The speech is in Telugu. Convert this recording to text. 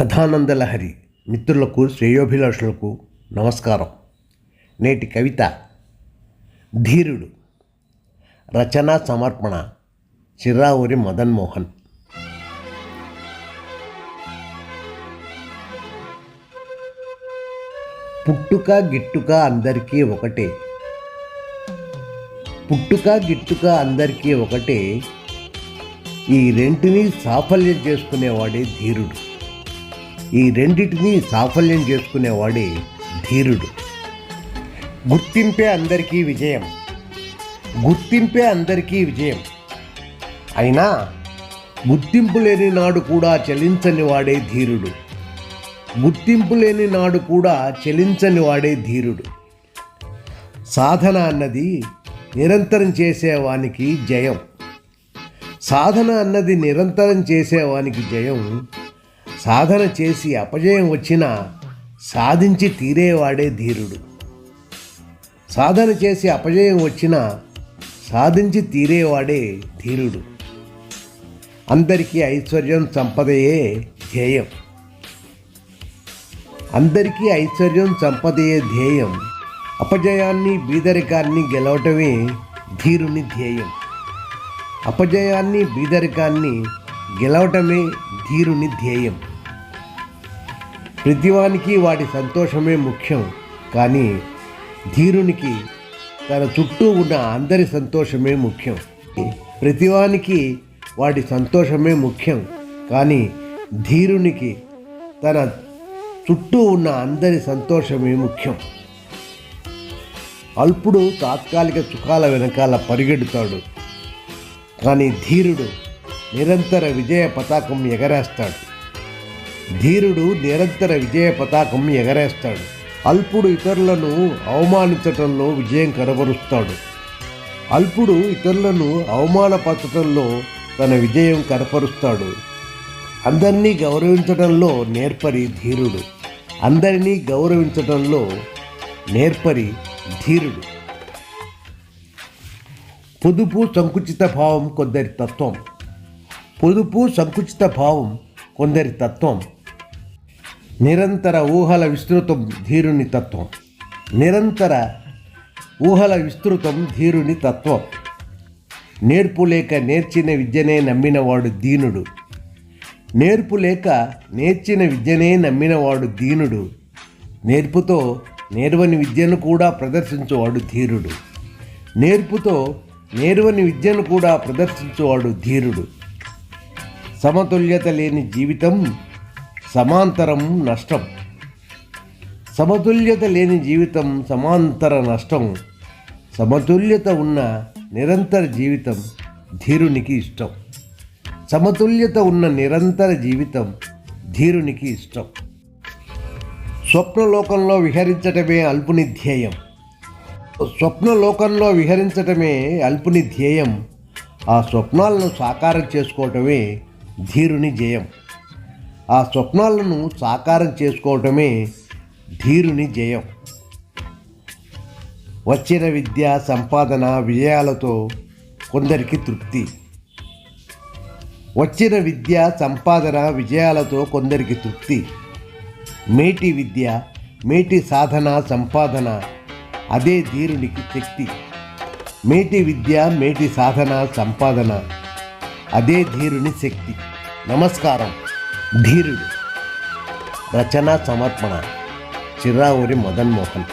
కథానందలహరి మిత్రులకు శ్రేయోభిలాషులకు నమస్కారం. నేటి కవిత ధీరుడు. రచనా సమర్పణ చిర్రావూరి మదన్ మోహన్. పుట్టుక గిట్టుక అందరికీ ఒకటే, పుట్టుక గిట్టుక అందరికీ ఒకటే, ఈ రెంటిని సాఫల్యం చేసుకునేవాడే ధీరుడు. ఈ రెండిటిని సాఫల్యం చేసుకునేవాడే ధీరుడు. గుర్తింపే అందరికీ విజయం, గుర్తింపే అందరికీ విజయం. అయినా గుర్తింపు లేని నాడు కూడా చలించని వాడే ధీరుడు. గుర్తింపు లేని నాడు కూడా చలించని వాడే ధీరుడు. సాధన అన్నది నిరంతరం చేసేవానికి జయం. సాధన అన్నది నిరంతరం చేసేవానికి జయం. సాధన చేసి అపజయం వచ్చినా సాధించి తీరేవాడే ధీరుడు. సాధన చేసి అపజయం వచ్చినా సాధించి తీరేవాడే ధీరుడు. అందరికీ ఐశ్వర్యం సంపదయే ధ్యేయం. అందరికీ ఐశ్వర్యం సంపదయే ధ్యేయం. అపజయాన్ని బీదరికాన్ని గెలవటమే ధీరుని ధ్యేయం. అపజయాన్ని బీదరికాన్ని గెలవటమే ధీరుని ధ్యేయం. ప్రతివానికి వాడి సంతోషమే ముఖ్యం, కానీ ధీరునికి తన చుట్టూ ఉన్న అందరి సంతోషమే ముఖ్యం. ప్రతివానికి వాడి సంతోషమే ముఖ్యం, కానీ ధీరునికి తన చుట్టూ ఉన్న అందరి సంతోషమే ముఖ్యం. అల్పుడు తాత్కాలిక సుఖాల వెనకాల పరిగెడుతాడు, కానీ ధీరుడు నిరంతర విజయ పతాకం ఎగరేస్తాడు. ధీరుడు నిరంతర విజయ పతాకం ఎగరేస్తాడు. అల్పుడు ఇతరులను అవమానించటంలో విజయం కనబరుస్తాడు. అల్పుడు ఇతరులను అవమానపరచటంలో తన విజయం కనపరుస్తాడు. అందరినీ గౌరవించడంలో నేర్పరి ధీరుడు. అందరినీ గౌరవించడంలో నేర్పరి ధీరుడు. పొదుపు సంకుచిత భావం కొందరి తత్వం. పొదుపు సంకుచిత భావం కొందరి తత్వం. నిరంతర ఊహల విస్తృతం ధీరుని తత్వం. నిరంతర ఊహల విస్తృతం ధీరుని తత్వం. నేర్పు లేక నేర్చిన విద్యనే నమ్మినవాడు దీనుడు. నేర్పు లేక నేర్చిన విద్యనే నమ్మినవాడు దీనుడు. నేర్పుతో నేర్వని విద్యను కూడా ప్రదర్శించువాడు ధీరుడు. నేర్పుతో నేర్వని విద్యను కూడా ప్రదర్శించువాడు ధీరుడు. సమతుల్యత లేని జీవితం సమాంతరం నష్టం. సమతుల్యత లేని జీవితం సమాంతర నష్టం. సమతుల్యత ఉన్న నిరంతర జీవితం ధీరునికి ఇష్టం. సమతుల్యత ఉన్న నిరంతర జీవితం ధీరునికి ఇష్టం. స్వప్నలోకంలో విహరించటమే అల్పుని ధ్యేయం. స్వప్నలోకంలో విహరించటమే అల్పుని ధ్యేయం. ఆ స్వప్నాలను సాకారం చేసుకోవటమే ధీరుని జయం. ఆ స్వప్నాలను సాకారం చేసుకోవటమే ధీరుని జయం. వచ్చిన విద్య సంపాదన విజయాలతో కొందరికి తృప్తి. వచ్చిన విద్య సంపాదన విజయాలతో కొందరికి తృప్తి. మేటి విద్య మేటి సాధన సంపాదన అదే ధీరునికి శక్తి. మేటి విద్య మేటి సాధన సంపాదన అదే ధీరుని శక్తి. నమస్కారం. ధీరుడు. రచనా సమర్పణ చిర్రావూరి మదన్ మోహన్.